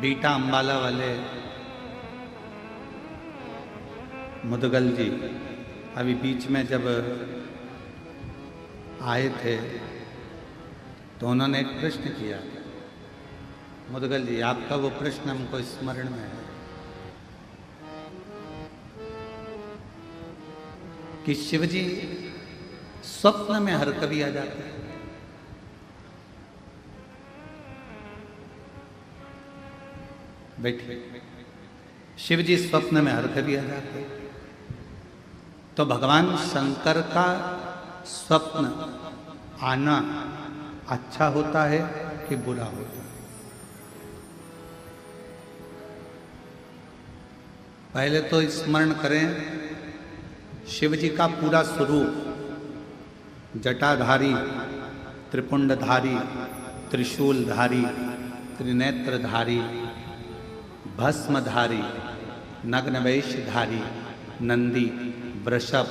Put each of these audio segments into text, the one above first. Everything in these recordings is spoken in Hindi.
बीटा अंबाला वाले मुदगल जी अभी बीच में जब आए थे तो उन्होंने एक प्रश्न किया। मुदगल जी, आपका वो प्रश्न हमको स्मरण में है कि शिवजी स्वप्न में हर कभी आ जाते हैं। बैठिए। शिवजी स्वप्न में हर कभी आ जाते हैं, तो भगवान शंकर का स्वप्न आना अच्छा होता है कि बुरा होता है? पहले तो स्मरण करें शिवजी का पूरा स्वरूप, जटाधारी, त्रिपुंडधारी, त्रिशूलधारी, त्रिनेत्रधारी, भस्मधारी, नग्नवेशधारी, नंदी, वृषभ,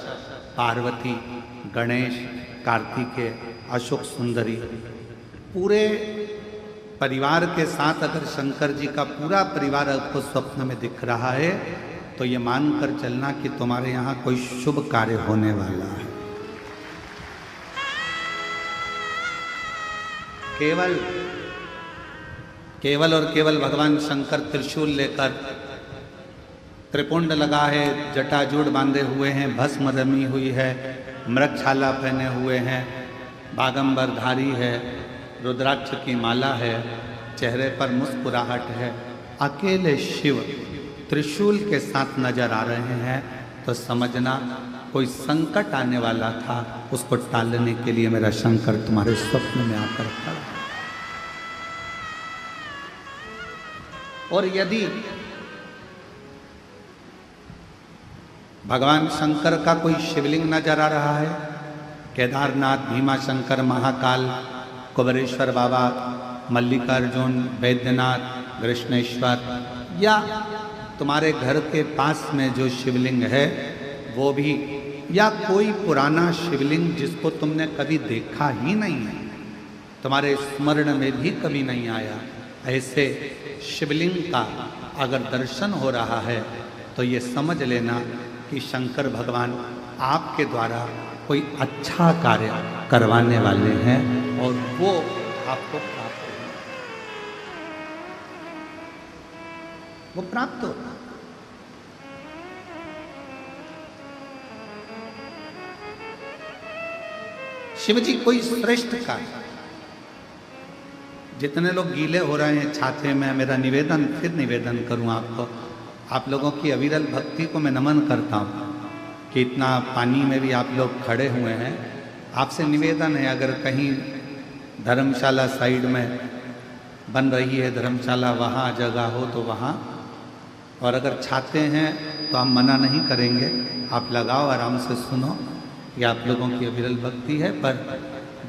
पार्वती, गणेश, कार्तिकेय, अशोक सुंदरी, पूरे परिवार के साथ अगर शंकर जी का पूरा परिवार आपको स्वप्न में दिख रहा है तो ये मानकर चलना कि तुम्हारे यहाँ कोई शुभ कार्य होने वाला है। केवल और केवल भगवान शंकर त्रिशूल लेकर, त्रिपुंड लगा है, जटाजूड़ बांधे हुए हैं, भस्म रमी हुई है, मृगछाला पहने हुए हैं, बागंबरधारी है, रुद्राक्ष की माला है, चेहरे पर मुस्कुराहट है, अकेले शिव त्रिशूल के साथ नजर आ रहे हैं तो समझना कोई संकट आने वाला था, उसको टालने के लिए मेरा शंकर तुम्हारे स्वप्न में आकर खड़ा। और यदि भगवान शंकर का कोई शिवलिंग नजर आ रहा है, केदारनाथ, भीमाशंकर, महाकाल, कुबेरेश्वर बाबा, मल्लिकार्जुन, वैद्यनाथ, कृष्णेश्वर, या तुम्हारे घर के पास में जो शिवलिंग है वो भी, या कोई पुराना शिवलिंग जिसको तुमने कभी देखा ही नहीं है, तुम्हारे स्मरण में भी कभी नहीं आया, ऐसे शिवलिंग का अगर दर्शन हो रहा है तो ये समझ लेना कि शंकर भगवान आपके द्वारा कोई अच्छा कार्य करवाने वाले हैं और वो आपको प्राप्त हो, वो प्राप्त हो। शिवजी कोई श्रेष्ठ कार्य, जितने लोग गीले हो रहे हैं छाते में, मेरा निवेदन, फिर निवेदन करूं आपको, आप लोगों की अविरल भक्ति को मैं नमन करता हूं कि इतना पानी में भी आप लोग खड़े हुए हैं। आपसे निवेदन है, अगर कहीं धर्मशाला साइड में बन रही है धर्मशाला, वहाँ जगह हो तो वहाँ, और अगर चाहते हैं तो हम मना नहीं करेंगे, आप लगाओ, आराम से सुनो, ये आप लोगों की अविरल भक्ति है। पर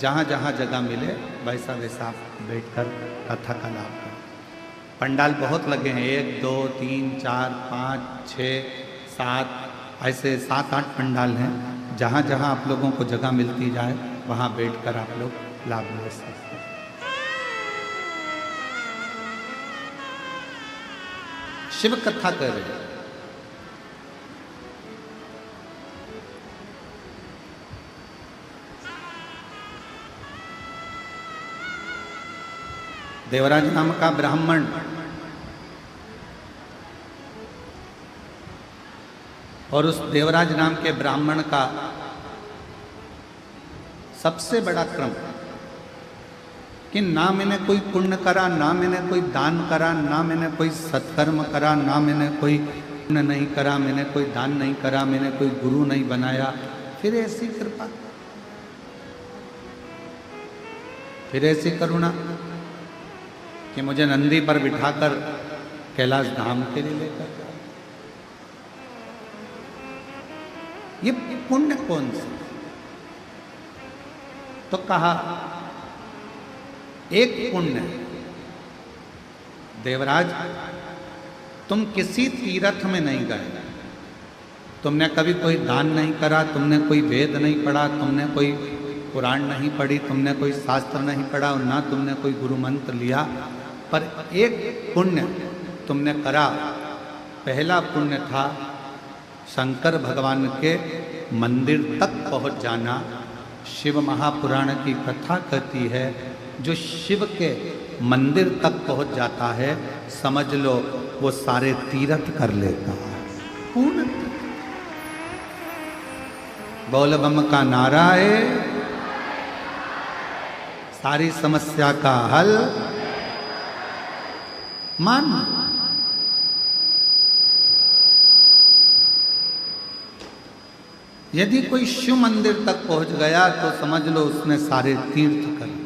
जहाँ जहाँ जगह मिले वैसा वैसा आप बैठकर कथा का लाभ करें। पंडाल बहुत लगे हैं, 1 2 3 4 5 6 7, ऐसे 7-8 पंडाल हैं। जहाँ जहाँ आप लोगों को जगह मिलती जाए वहाँ बैठकर आप लोग लाभ ले सकते हैं। शिव कथा कर रहे हैं। देवराज नाम का ब्राह्मण और उस देवराज नाम के ब्राह्मण का सबसे बड़ा क्रम कि ना मैंने कोई पुण्य करा, ना मैंने कोई दान करा, ना मैंने कोई सत्कर्म करा, ना मैंने कोई पुण्य नहीं करा, मैंने कोई दान नहीं करा, मैंने कोई गुरु नहीं बनाया, फिर ऐसी कृपा, फिर ऐसी करुणा कि मुझे नंदी पर बिठाकर कैलाश धाम के लिए लेकर जाओ। ये पुण्य कौन सा? तो कहा एक पुण्य, देवराज तुम किसी तीर्थ में नहीं गए, तुमने कभी कोई दान नहीं करा, तुमने कोई वेद नहीं पढ़ा, तुमने कोई पुराण नहीं पढ़ी, तुमने कोई शास्त्र नहीं पढ़ा और ना तुमने कोई गुरु मंत्र लिया, पर एक पुण्य तुमने करा। पहला पुण्य था शंकर भगवान के मंदिर तक पहुंच जाना। शिव महापुराण की कथा कहती है जो शिव के मंदिर तक पहुंच जाता है, समझ लो वो सारे तीर्थ कर लेता है, पूर्ण। बोल बम का नारा है, सारी समस्या का हल मान। यदि कोई शिव मंदिर तक पहुंच गया तो समझ लो उसने सारे तीर्थ कर लिए।